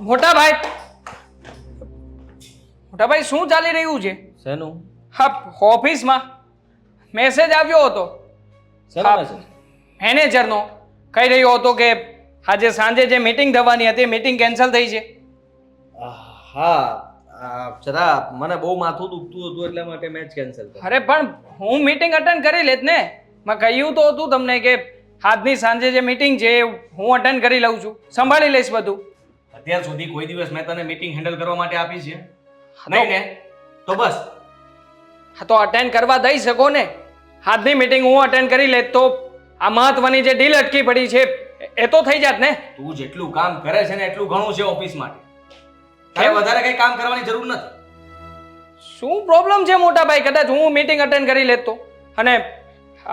મોટા ભાઈ શું ચાલી રહ્યું છે? શેનું? હા, ઓફિસમાં મેસેજ આવ્યો હતો શેનો મેસેજ? મેનેજરનો. કહી રહ્યો હતો કે આજે સાંજે જે મીટિંગ થવાની હતી મીટિંગ કેન્સલ થઈ છે. હા જરા મને બહુ માથું દુખતું હતું એટલા માટે મેચ કેન્સલ કરી. અરે પણ હું મીટિંગ અટેન્ડ કરી લેત ને. મેં કહ્યું તો હતું તમને કે આજની સાંજે જે મીટિંગ છે એ હું અટેન્ડ કરી લઉં છું, સંભાળી લઈશ બધું. અત્યાર સુધી કોઈ દિવસ મેં તને મીટિંગ હેન્ડલ કરવા માટે આપી છે નહીં ને? તો બસ. હા તો અટેન્ડ કરવા દઈ શકો ને. આજની મીટિંગ હું અટેન્ડ કરી લેત તો આ મહત્વની જે ડીલ અટકી પડી છે એ તો થઈ જાત ને. તું જેટલું કામ કરે છે ને એટલું ઘણું છે ઓફિસ માટે. તારે વધારે કઈ કામ કરવાની જરૂર નથી. શું પ્રોબ્લેમ છે મોટા ભાઈ? કદાચ હું મીટિંગ અટેન્ડ કરી લેત તો. અને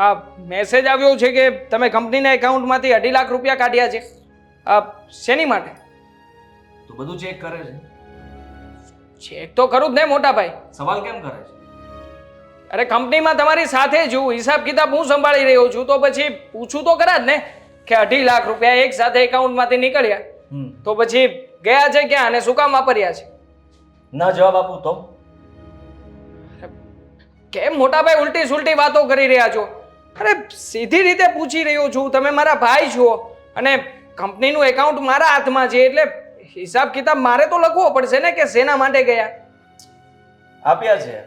આ મેસેજ આવ્યો છે કે તમે કંપનીના એકાઉન્ટમાંથી 2.5 લાખ રૂપિયા કાઢ્યા છે. શેની માટે? તું બધું ચેક કરે છે? ચેક તો કરું જ ને મોટા ભાઈ. સવાલ કેમ કરે છે? અરે કંપનીમાં તમારી સાથે છું, હિસાબ કિતાબ હું સંભાળી રહ્યો છું, તો પછી પૂછું તો ખરા જ ને કે 2.5 લાખ રૂપિયા એક સાથે એકાઉન્ટમાંથી નીકળ્યા તો પછી ગયા છે ક્યાં અને શું કામ વાપર્યા છે? ના જવાબ આપું તો? કેમ મોટા ભાઈ ઉલટી સુલટી વાતો કરી રહ્યા છો? અરે સીધી રીતે પૂછી રહ્યો છું. તમે મારા ભાઈ છો અને કંપનીનું એકાઉન્ટ મારા હાથમાં છે એટલે હિસાબ કિતાબ મારે તો લખવો પડશે ને કે શેના માટે ગયા. આપ્યા છે,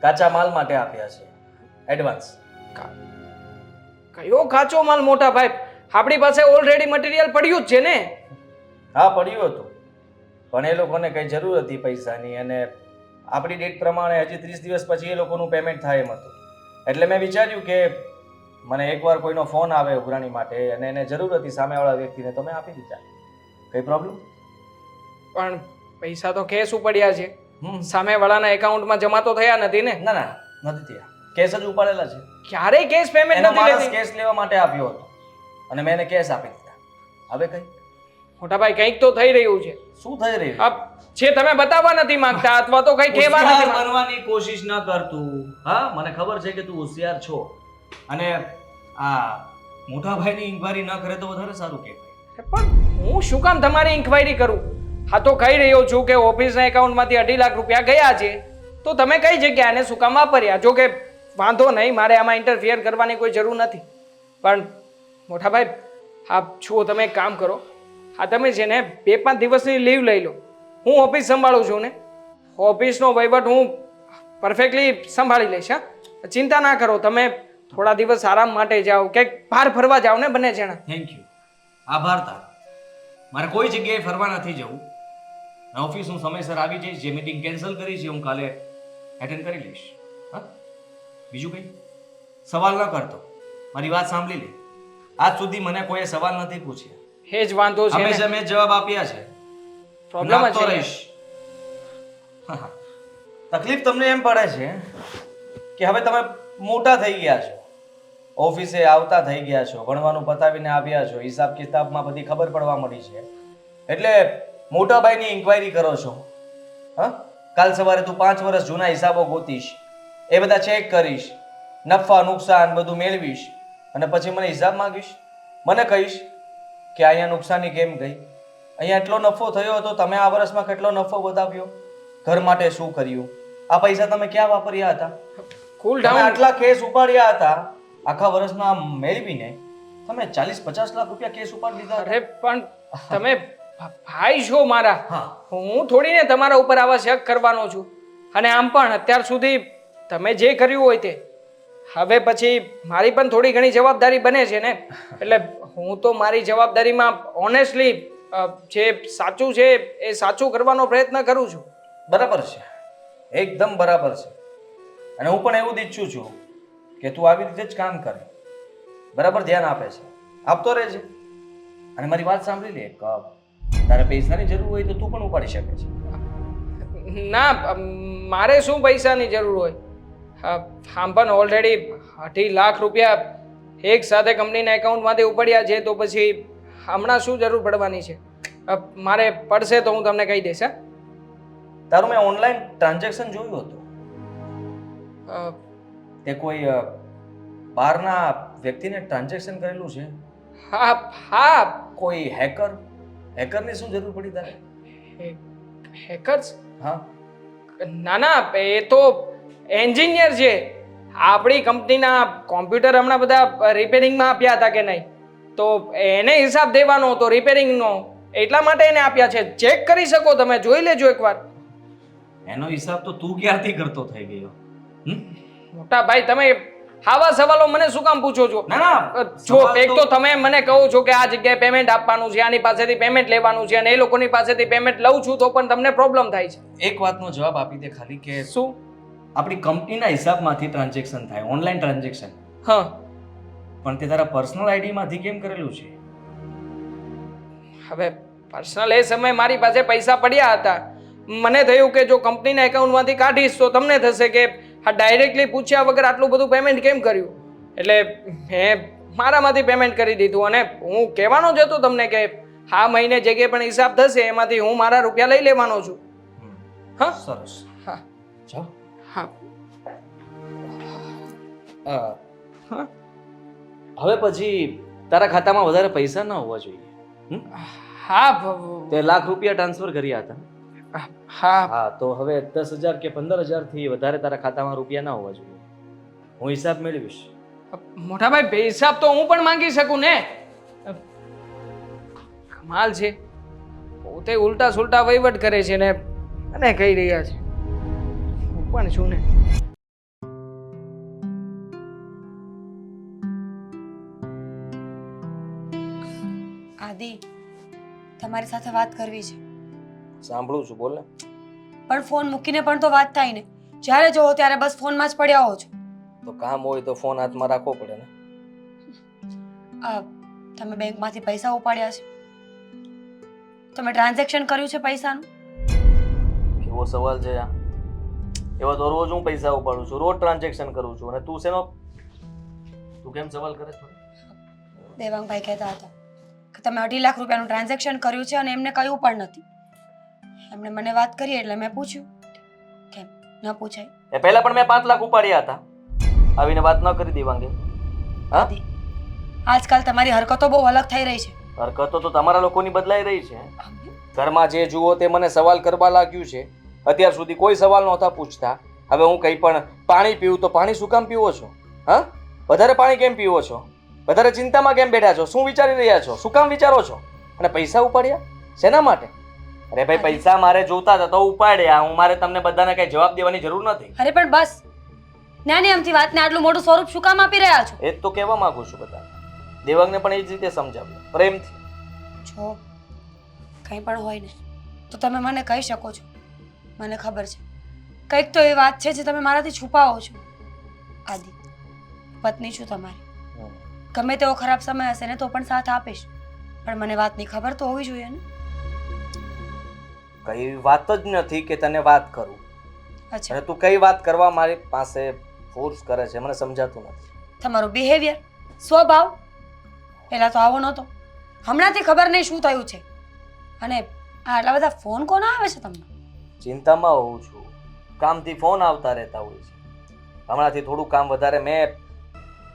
કાચા માલ માટે આપ્યા છે, એડવાન્સ. કયો કાચો માલ મોટા ભાઈ? આપણી પાસે ઓલરેડી મટીરિયલ પડ્યું જ છે ને. હા પડ્યું હતું, પણ એ લોકોને કઈ જરૂર હતી પૈસાની અને આપણી ડેટ પ્રમાણે હજી 30 દિવસ પછી એ લોકોનું પેમેન્ટ થાય એમ હતું. એટલે મેં વિચાર્યું કે મને એકવાર કોઈનો ફોન આવે ઉઘરાણી માટે અને એને જરૂર હતી સામેવાળા વ્યક્તિને, તો મેં આપી દીધા. કઈ પ્રોબ્લેમ? પણ પૈસા તો કેશ પડ્યા છે, સામેવાળાના એકાઉન્ટમાં જમા તો થયા નથી ને? ના ના નથી થયા, કેસ જ ઉપાડેલા છે. ક્યારેય કેશ પેમેન્ટ એનો નથી માણસ લેતી. કેસ લેવા માટે આપ્યો હતો અને મેં એને કેસ આપી દીધા. હવે કઈ મોટા ભાઈ કંઈક તો થઈ રહ્યું છે. શું થઈ રહ્યું? જે તમે બતાવવા નથી માંગતા અથવા તો કંઈ કહેવા નથી હોશિયાર માંગતા. બનવાની કોશિશ ન કરતું. હા મને ખબર છે કે તું હોશિયાર છો અને આ મોટા ભાઈની ઇન્ક્વાયરી ન કરે તો વધારે સારું કહેવાય. પણ હું શું કામ તમારી ઇન્ક્વાયરી કરું? હા તો કહી રહ્યો છું કે ઓફિસના એકાઉન્ટમાંથી 2.5 લાખ રૂપિયા ગયા છે તો તમે કઈ જગ્યાએ અને શું કામ વાપર્યા? જો કે વાંધો નહીં, મારે આમાં ઇન્ટરફિયર કરવાની કોઈ જરૂર નથી. પણ મોટા ભાઈ હા જુઓ, તમે એક કામ કરો, હા તમે છે ને 2-5 દિવસની લીવ લઈ લો. હું ઓફિસ સંભાળું છું ને, ઓફિસનો વહીવટ હું પરફેક્ટલી સંભાળી લઈશ. હા ચિંતા ના કરો. તમે થોડા દિવસ આરામ માટે જાઓ, ક્યાંક બહાર ફરવા જાઓ ને બંને જણા. થેન્ક યુ, આભાર તારો. મારે કોઈ જગ્યાએ ફરવા નથી જવું. ઓફિસ હું સમયસર આવી જઈશ. જે મીટિંગ કેન્સલ કરી છે હું કાલે એટેન્ડ કરી લઈશ. હા બીજું કંઈ સવાલ ન કરતો, મારી વાત સાંભળી લે. આજ સુધી મને કોઈ સવાલ નથી પૂછ્યા. એ જ વાંધો છે ને. હંમેશા મેં જવાબ આપ્યા છે. પ્રોબ્લેમ નાખતો છે. રહીશ. હા. તકલીફ તમને એમ પડે છે કે હવે તમે મોટા થઈ ગયા છો, ઓફિસે આવતા થઈ ગયા છો, ભણવાનું પતાવીને આવ્યા છો, હિસાબ કિતાબમાં બધી ખબર પડવા મળી છે એટલે મોટા ભાઈની ઇન્ક્વાયરી કરો છો. હા કાલ સવારે તું 5 વર્ષ જૂના હિસાબો ગોતીશ, એ બધા ચેક કરીશ, નફા નુકસાન બધું મેળવીશ અને પછી મને હિસાબ માંગીશ. મને કહીશ કે અહીંયા નુકસાની કેમ ગઈ, અહીંયા એટલો નફો થયો હતો, તમે આ વર્ષમાં કેટલો નફો બતાવ્યો, ઘર માટે શું કર્યું, આ પૈસા તમે ક્યાં વાપર્યા હતા, કુલ તમે ડાઉન. આટલા કેસ ઉપાડ્યા હતા આખા વર્ષના મેળવીને તમે 40-50 લાખ રૂપિયા કેસ ઉપાડી લીધા. અરે પણ તમે ભાઈ છો મારા. હા. હું થોડીને તમારા ઉપર આવા શક કરવાનો છું. અને આમ પણ અત્યાર સુધી તમે જે કર્યું હોય તે, હવે પછી મારી પણ થોડી ઘણી જવાબદારી બને છે ને. એટલે હું તો મારી જવાબદારીમાં ઓનેસ્ટલી જે સાચું છે એ સાચું કરવાનો પ્રયત્ન કરું છું. બરાબર છે, એકદમ બરાબર છે. અને હું પણ એવું જ ઈચ્છું છું કે તું આવી રીતે જ કામ કરે, બરાબર ધ્યાન આપે છે, આપતો રહેજે. અને મારી વાત સાંભળી લે, તારે પૈસાની જરૂર હોય તો તું પણ ઉપાડી શકે છે. ના મારે શું પૈસાની જરૂર હોય? આમ પણ ઓલરેડી 2.5 લાખ રૂપિયા એક સાથે કંપનીના એકાઉન્ટમાંથી ઉપડ્યા છે તો પછી હમણાં શું જરૂર પડવાની છે? મારે પડશે તો હું તમને કહી દઈશ. હા તારું મેં ઓનલાઈન ટ્રાન્ઝેક્શન જોયું હતું. તે કોઈ બહારના વ્યક્તિને ટ્રાન્ઝેક્શન કરેલું છે? હા હા કોઈ હેકરની શું જરૂર પડી તારે? હેકર્સ? હા ના ના, એ તો એન્જિનિયર છે. આપણી કંપનીના કોમ્પ્યુટર હમણાં બધા રિપેરિંગમાં આપ્યા હતા કે નહીં, તો એને હિસાબ દેવાનો હતો રિપેરિંગનો, એટલા માટે એને આપ્યા છે. ચેક કરી શકો, તમે જોઈ લેજો એકવાર. એનો હિસાબ તો તું ક્યારથી કરતો થઈ ગયો? મોટા ભાઈ, તમે આવા સવાલો મને શું કામ પૂછો છો? ના ના, જો સવાલ એક તો તમે મને કહો છો કે આ જગ્યાએ પેમેન્ટ આપવાનું છે, આની પાસેથી પેમેન્ટ લેવાનું છે, અને એ લોકોની પાસેથી પેમેન્ટ લઉં છું તો પણ તમને પ્રોબ્લેમ થાય છે. એક વાતનો જવાબ આપી દે ખાલી કે શું? આપણી કંપનીના હિસાબમાંથી ટ્રાન્ઝેક્શન થાય, ઓનલાઈન ટ્રાન્ઝેક્શન, હા, પણ તે તારા પર્સનલ આઈડીમાંથી કેમ કરેલું છે? હવે પર્સનલ એ સમયે મારી પાસે પૈસા પડ્યા હતા. મને થયું કે જો કંપનીના એકાઉન્ટમાંથી કાઢીશ તો તમને થશે કે આ ડાયરેક્ટલી પૂછ્યા વગર આટલું બધું પેમેન્ટ કેમ કર્યું, એટલે મેં મારામાંથી પેમેન્ટ કરી દીધું. અને હું કહેવાનો જ હતો તમને કે આ મહિને જે કંઈ પણ હિસાબ થશે એમાંથી હું મારા રૂપિયા લઈ લેવાનો છું. હા, સરસ. હા, જાઓ. હા, હા, હવે પછી તારા ખાતામાં વધારે પૈસા ન હોવા જોઈએ. હા, તે લાખ રૂપિયા ટ્રાન્સફર કર્યા હતા. હા, હા, તો હવે 10,000 કે 15,000 થી વધારે તારા ખાતામાં રૂપિયા ના હોવા જોઈએ. હું હિસાબ મેળવીશ. મોટા ભાઈ, હિસાબ તો હું પણ માંગી શકું ને. કમાલ છે, પોતે ઉલટા સુલટા વહીવટ કરે છે ને મને કહી રહ્યા છે. હું પણ છું ને. આદિ, તમારી સાથે વાત કરવી છે. સાંભળું છું, બોલ ને. પણ ફોન મૂકીને પણ તો વાત થાય ને. જ્યારે જોવો ત્યારે બસ ફોનમાં જ પડ્યા હો છો. તો કામ હોય તો ફોન હાથમાં રાખવો પડે ને. તમે બેંકમાંથી પૈસા ઉપાડ્યા છે, તમે ટ્રાન્ઝેક્શન કર્યું છે પૈસાનું. કેવો સવાલ છે આ? એવા તો રોજ હું પૈસા ઉપાડું છું, રોજ ટ્રાન્ઝેક્શન કરું છું, અને તું કેમ સવાલ કરે છે? દેવાંગભાઈ કહેતા હતા કે તમે 2.5 લાખ રૂપિયાનું ટ્રાન્ઝેક્શન કર્યું છે અને એમને કહ્યું પણ નથી. એમણે મને વાત કરી એટલે મેં પૂછ્યું. કેમ ન પૂછાય? એ પહેલા પણ મેં 5 લાખ ઉપાડ્યા હતા. આવીને વાત ન કરી દેવાંગે. હા, આદિ, આજકાલ તમારી હરકતો બહુ અલગ થઈ રહી છે. હરકતો તો તમારા લોકોની બદલાઈ રહી છે. ઘરમાં જે જુઓ તે મને સવાલ કરવા લાગ્યું છે. અત્યાર સુધી કોઈ સવાલ નહોતા પૂછતા. હવે હું કંઈ પણ પાણી પીવું તો પાણી શું કામ પીવો છો? હા, વધારે પાણી કેમ પીવો છો? વધારે ચિંતામાં કેમ બેઠા છો? શું વિચારી રહ્યા છો? શું કામ વિચારો છો? અને પૈસા ઉપાડ્યા શેના માટે? અરે ભાઈ, પૈસા મારે જોતા હતા તો ઉપાડ્યા. મારે તમને બધાને કઈ જવાબ દેવાની જરૂર નથી. અરે પણ બસ, નાની અમથી વાતને આટલું મોટું સ્વરૂપ શું કામ આપી રહ્યા છો? એ જ તો કહેવા માંગુ છું બધાને. દેવાંગને પણ એ જ રીતે સમજાવ્યો, પ્રેમથી. જો કંઈ પણ હોય ને તો તમે મને કહી શકો છો. મને ખબર છે કંઈક તો એ વાત છે જે તમે મારાથી છુપાવો છો. આદિ, પત્ની છું તમારી. ગમે તેવો ખરાબ સમય હશે ને તો પણ સાથ આપીશ, પણ મને વાતની ખબર તો હોવી જોઈએ ને. કઈ વાત જ નથી કે તને વાત કરું. અચ્છા, અને તું કઈ વાત કરવા મારી પાસે ફોર્સ કરે છે મને સમજાતું નથી. તમારું બિહેવિયર, સ્વભાવ પહેલા તો આવો નહોતો. હમણાંથી ખબર નહીં શું થયું છે. અને આટલા બધા ફોન કોના આવે છે તમને? ચિંતામાં હોઉં છું, કામથી ફોન આવતા રહેતા હોય છે. હમણાંથી થોડું કામ વધારે મેં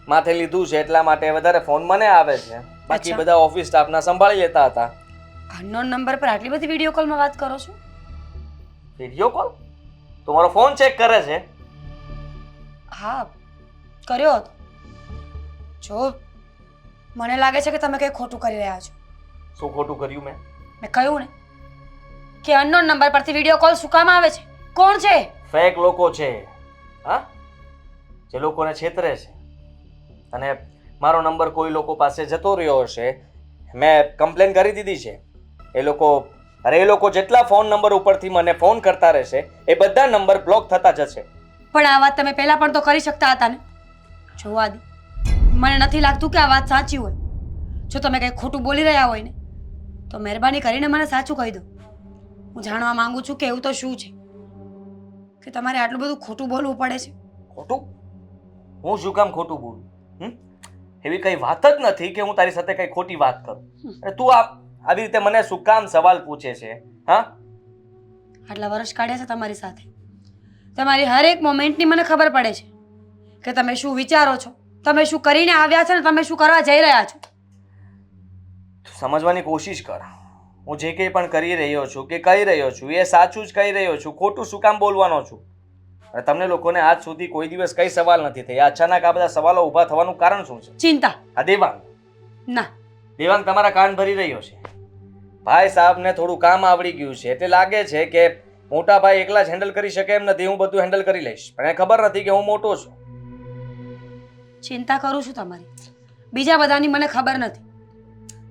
માથે લીધું છે એટલા માટે વધારે ફોન મને આવે છે. બાકી અચ્છા. બધા ઓફિસ સ્ટાફના સંભાળી લેતા હતા. અનનોન નંબર પર આટલી બધી વિડીયો કોલમાં વાત કરો છો? Video call? તું મારો ફોન ચેક કરે છે? હા, કર્યો હતો. જો મને લાગે છે કે તમે કંઈ ખોટું કરી રહ્યા છો. શું ખોટું કર્યું મેં? મેં કહ્યું ને કે અનનોન નંબર પરથી વિડીયો કોલ શું કામ આવે છે? કોણ છે? ફેક લોકો છે. હા, જે લોકોને છેતરે છે. અને મારો નંબર કોઈ લોકો પાસે જતો રહ્યો હશે, મેં કમ્પ્લેન કરી દીધી છે. એ લોકો જેટલા ફોન નંબર ઉપરથી મને ફોન કરતા રહેશે એ બધા નંબર બ્લોક થતા જશે. પણ આ વાત તમે પહેલા પણ તો કરી શકતા હતા ને. જો આદિ, મને નથી લાગતું કે આ વાત સાચી હોય. જો તમે કંઈ ખોટું બોલી રહ્યા હોય ને તો મહેરબાની કરીને મને સાચું કહી દો. હું જાણવા માંગુ છું કે એવું તો શું છે કે તમારે આટલું બધું ખોટું બોલવું પડે છે? ખોટું? હું શું કામ ખોટું બોલું? એવી કઈ વાત જ નથી કે હું તારી સાથે કઈ ખોટી વાત કરું. અને તું આવી રીતે મને શું કામ સવાલ પૂછે છે? હા, આટલા વર્ષ કાઢ્યા છે તમારી સાથે. તમારી હરેક મોમેન્ટની મને ખબર પડે છે કે તમે શું વિચારો છો, તમે શું કરીને આવ્યા છો ને તમે શું કરવા જઈ રહ્યા છો. સમજવાની કોશિશ કર. હું જે કંઈ પણ કરી રહ્યો છું કે કહી રહ્યો છું એ સાચું જ કહી રહ્યો છું, ખોટું શું કામ બોલવાનો છું? અને તમને લોકોને આજ સુધી કોઈ દિવસ કઈ સવાલ નથી થયા, અચાનક આ બધા સવાલો ઊભા થવાનું કારણ શું છે? ચિંતા. આ દેવાંગ ના, દેવાંગ તમારા કાન ભરી રહ્યો છે. ભાઈ સાહેબને થોડું કામ આવડી ગયું છે એટલે લાગે છે કે મોટા ભાઈ એકલા જ હેન્ડલ કરી શકે એમ નથી, હું બધું હેન્ડલ કરી લઈશ. પણ એને ખબર નથી કે હું મોટો છું. ચિંતા કરું છું તમારી, બીજા બધાની મને ખબર નથી.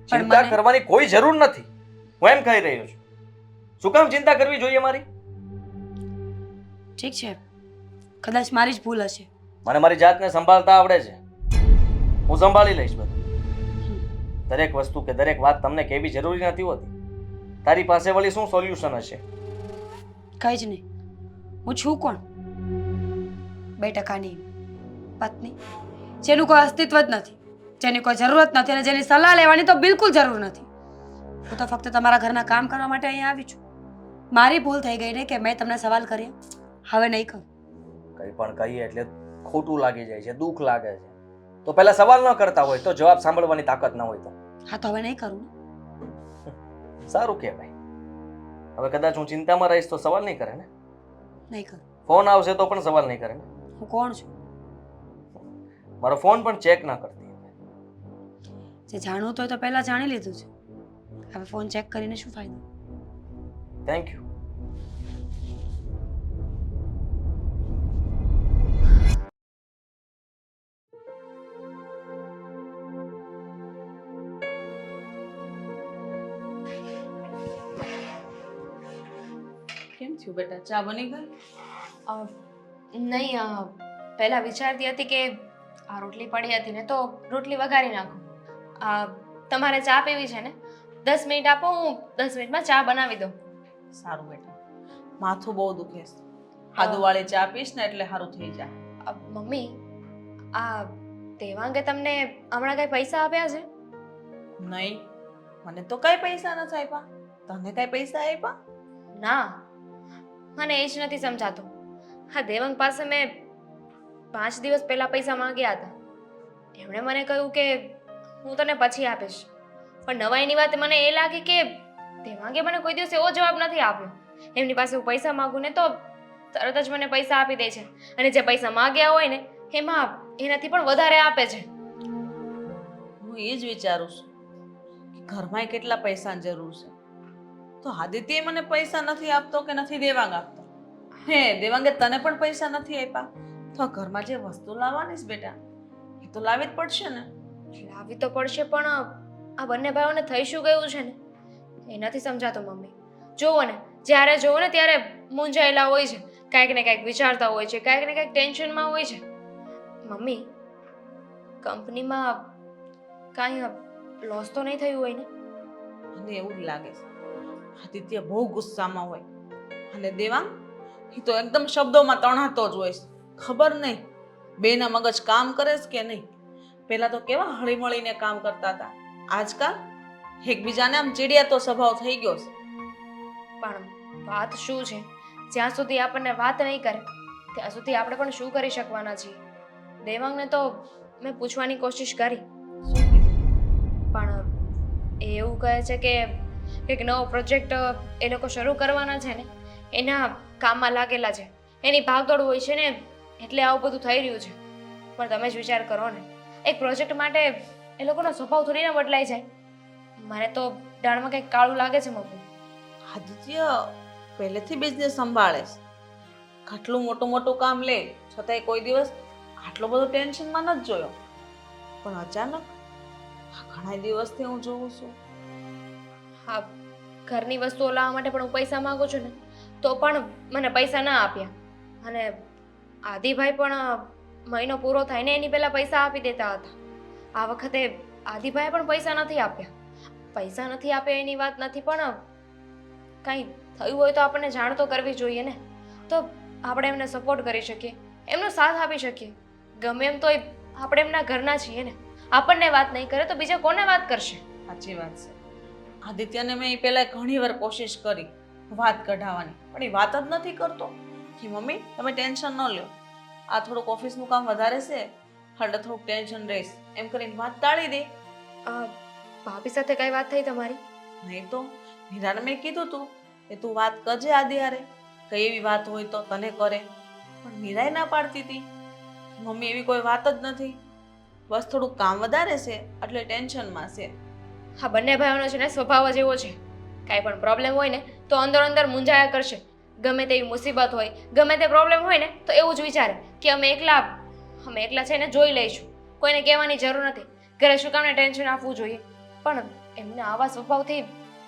પણ ચિંતા મને કરવાની કોઈ જરૂર નથી, હું એમ કહી રહ્યો છું. શું કામ ચિંતા કરવી જોઈએ મારી? ઠીક છે, કદાચ મારી જ ભૂલ હશે. મને મારી જાતને સંભાળતા આવડે છે, હું સંભાળી લઈશ બધું. દરેક વસ્તુ કે દરેક વાત તમને કેવી જરૂરી નથી હોતી. તારી પાસે વળી શું સોલ્યુશન હશે? કઈ જ નહીં. હું છું કોણ? 2% પત્ની, જેનું કોઈ અસ્તિત્વ જ નથી, જેની કોઈ જરૂરત નથી અને જેની સલાહ લેવાની તો બિલકુલ જરૂર નથી. હું તો ફક્ત તમારા ઘરના કામ કરવા માટે અહીંયા આવી છું. મારી ભૂલ થઈ ગઈ ને કે મેં તમને સવાલ કર્યા, હવે નહીં કરું. કંઈ પણ કહીએ એટલે ખોટું લાગી જાય છે, દુઃખ લાગે છે. તો પહેલા સવાલ ન કરતા હોય તો જવાબ સાંભળવાની તાકાત ન હોય તો હા, તો હવે નહીં કરું ને. સારું કહેવાય. હવે કદાચ હું ચિંતામાં રહીશ તો સવાલ નહીં કરે ને? નહીં કરું. ફોન આવશે તો પણ સવાલ નહીં કરે ને? હું કોણ છું? મારો ફોન પણ ચેક ના કરતી. જે જાણવું તો હોય તો પહેલા જાણી લીધું છે. હવે ફોન ચેક કરીને શું ફાયદો? Thank you. કેમ થયું બેટા, ચા બની ગઈ? નહીં, પહેલાં વિચારતી હતી કે આ રોટલી પડી હતી ને તો રોટલી વઘારી નાખું. તમારે ચા પીવી છે ને? 10 મિનિટ આપો, હું 10 મિનિટમાં ચા બનાવી દઉં. સારું બેટા, માથું બહુ દુખે છે. આદુવાળી ચા પીશ ને એટલે સારું થઈ જાય. મમ્મી, આ દેવાંગે તમને હમણાં કઈ પૈસા આપ્યા છે? નહીં, મને તો કઈ પૈસા નથી આપ્યા. તને કઈ પૈસા આપ્યા? ના, મને એ જ નથી સમજાતું. હા, દેવાંગ પાસે મેં 5 દિવસ પહેલા પૈસા માંગ્યા હતા. એમણે મને કહ્યું કે હું તને પછી આપીશ. પણ નવાઈની વાત મને એ લાગી કે દેવાંગે મને કોઈ દિવસ એવો જવાબ નથી આપ્યો. એમની પાસે હું પૈસા માંગુ ને તો તરત જ મને પૈસા આપી દે છે, અને જે પૈસા માંગ્યા હોય ને એમાં એનાથી પણ વધારે આપે છે. હું એ જ વિચારું છું કે ઘરમાં કેટલા પૈસાની જરૂર છે. તો આદિત્ય મને પૈસા નથી આપતો કે નથી દેવાંગ આપતો? હે, દેવાંગે તને પણ પૈસા નથી આપ્યા? તો આ ઘરમાં જે વસ્તુ લાવવાની છે બેટા, એ તો લાવી જ પડશે ને. લાવી તો પડશે, પણ આ બંને ભાઈઓને થઈ શું ગયું છે ને એ નથી સમજાતું મમ્મી. જોવો ને, જ્યારે જોવો ને ત્યારે મૂંઝાયેલા હોય છે, કાંઈક ને કાંઈક વિચારતા હોય છે, કાંઈક ને કાંઈક ટેન્શનમાં હોય છે. મમ્મી, કંપનીમાં કાંઈ લોસ તો નહીં થયું હોય ને? મને એવું જ લાગે છે આદિત્ય બહુ ગુસ્સામાં હોય, અને દેવાંગ એ તો એકદમ શબ્દોમાં તણાતો જ હોય છે. ખબર નહીં બેના મગજ કામ કરે છે કે નહીં. પહેલા તો કેવા હળીમળીને કામ કરતા હતા, આજકાલ એકબીજાને આમ ચીડિયાતો સ્વભાવ થઈ ગયો છે. પણ વાત શું છે, જ્યાં સુધી આપણને વાત નહીં કરે ત્યાં સુધી આપણે પણ શું કરી શકવાના છીએ? દેવાંગને તો મેં પૂછવાની કોશિશ કરી, શું કીધું? પણ એ એવું કહે છે કે એક નવો પ્રોજેક્ટ એ લોકો શરૂ કરવાના છે ને એના કામમાં લાગેલા છે, એની ભાગદોડ હોય છે ને એટલે આવું બધું થઈ રહ્યું છે. પણ તમે જ વિચાર કરો ને, એક પ્રોજેક્ટ માટે એ લોકોનો સ્વભાવ થોડી ના બદલાઈ જાય. મને તો દાળમાં કંઈક કાળું લાગે છે મમ્મી. આદિત્ય પહેલેથી બિઝનેસ સંભાળે છે, આટલું મોટું મોટું કામ લે છતાંય કોઈ દિવસ આટલો બધો ટેન્શનમાં નથી જોયો. પણ અચાનક ઘણા દિવસથી હું જોઉં છું. હા, ઘરની વસ્તુઓ લાવવા માટે પણ હું પૈસા માંગુ છું ને તો પણ મને પૈસા ના આપ્યા. અને આદિભાઈ પણ મહિનો પૂરો થાય ને એની પહેલા પૈસા આપી દેતા હતા. આ વખતે આદિભાઈએ પણ પૈસા નથી આપ્યા. પૈસા નથી આપ્યા એની વાત નથી, પણ કાંઈ થયું હોય તો આપણને જાણ તો કરવી જોઈએ ને, તો આપણે એમને સપોર્ટ કરી શકીએ, એમનો સાથ આપી શકીએ. ગમે એમ તોય આપણે એમના ઘરના છીએ ને, આપણને વાત નહીં કરે તો બીજા કોને વાત કરશે? સાચી વાત છે. આદિત્યને મેં પહેલા ઘણી વાર કોશિશ કરી વાત કઢાવવાની, પણ એ વાત જ નથી કરતો. કે મમ્મી તમે ટેન્શન ન લો, આ થોડુંક ઓફિસનું કામ વધારે છે એટલે થોડુંક ટેન્શન રહેશ એમ કરીને વાત ટાળી દે. ભાભી સાથે કઈ વાત થઈ તમારી? નહીં તો મીરાને મેં કીધું તું કે તું વાત કરજે આદિ હારે, કઈ એવી વાત હોય તો તને કરે, પણ મીરાએ ના પાડતી હતી. મમ્મી એવી કોઈ વાત જ નથી, બસ થોડું કામ વધારે છે એટલે ટેન્શનમાં છે. હા, બંને ભાઈઓનો છે ને સ્વભાવ જ એવો છે. કાંઈ પણ પ્રોબ્લેમ હોય ને તો અંદર અંદર મૂંઝાયા કરશે. ગમે તેવી મુસીબત હોય, ગમે તે પ્રોબ્લેમ હોય ને તો એવું જ વિચારે કે અમે એકલા છે ને જોઈ લઈશું, કોઈને કહેવાની જરૂર નથી, ઘરે શું કામને ટેન્શન આપવું જોઈએ. પણ એમના આવા સ્વભાવથી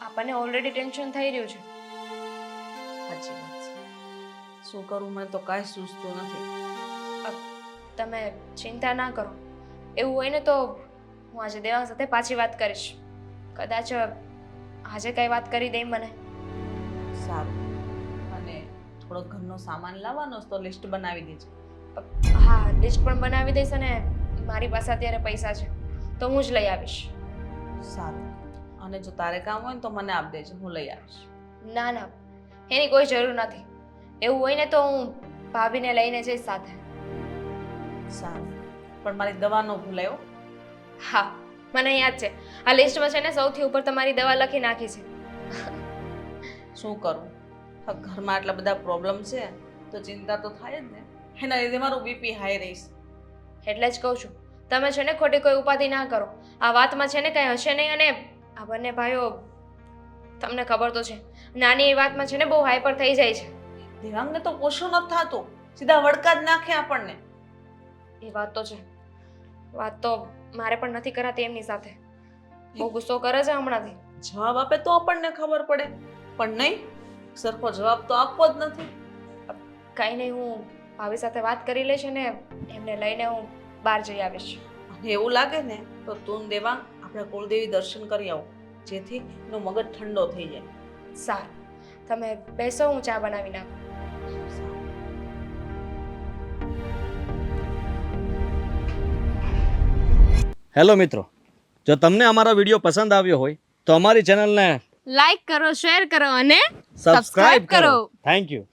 આપણને ઓલરેડી ટેન્શન થઈ રહ્યું છે. સાચી વાત છે. શું કરું મને તો કાંઈ સૂઝતું નથી. તમે ચિંતા ના કરો. એવું હોય ને તો હું આજે દેવાંગ સાથે પાછી વાત કરીશ. કદાચ આજે કઈ વાત કરી દે મને. સારું. અને થોડો ઘરનો સામાન લાવવાનો છે તો લિસ્ટ બનાવી દેજે. હા, લિસ્ટ પણ બનાવી દઈશ અને મારી પાસે અત્યારે પૈસા છે તો હું જ લઈ આવીશ. સારું. અને જો તારે કામ હોય ને તો મને આપ દેજે, હું લઈ આવીશ. ના ના, એની કોઈ જરૂર નથી. એવું હોય ને તો હું ભાભીને લઈને જઈશ સાથે. સારું. પણ મારી દવા ન ભૂલાયો. હા, મને યાદ છે. આ લિસ્ટમાં છે ને સૌથી ઉપર તમારી દવા લખી નાખી છે. શું કરું, આ ઘરમાં આટલા બધા પ્રોબ્લેમ છે તો ચિંતા તો થાય જ ને. એના લીધે મારું બીપી હાઈ રહીશ. એટલે જ કહું છું, તમે છે ને ખોટી કોઈ ઉપાધિ ના કરો. આ વાતમાં છે ને કંઈ હશે નહીં. અને આ બંને ભાઈઓ, તમને ખબર તો છે, નાની એ વાતમાં છે ને બહુ હાઈપર થઈ જાય છે. દેવાંગને તો પોષણ નથી થતું, સીધા વડકા જ નાખે આપણને. એ વાત તો છે. વાત તો મારે પણ નથી કરાતી એમની સાથે. બહુ ગુસ્સો કરે છે હમણાંથી. જવાબ આપે તો આપણને ખબર પડે, પણ નહીં, સરખો જવાબ તો આપવો જ નથી. કંઈ નહીં, હું ભાભી સાથે વાત કરી લઈશ અને એમને લઈને હું બહાર જઈ આવીશ. અને એવું લાગે ને તો તું ને દેવાંગ આપણે કુળદેવી દર્શન કરી આવો, જેથી એનો મગજ ઠંડો થઈ જાય. સારું, તમે બેસો, હું ચા બનાવી નાખું. હેલો મિત્રો, જો તમને અમારો વિડીયો પસંદ આવ્યો હોય તો અમારી ચેનલને લાઈક કરો, શેર કરો અને સબસ્ક્રાઇબ કરો. Thank you.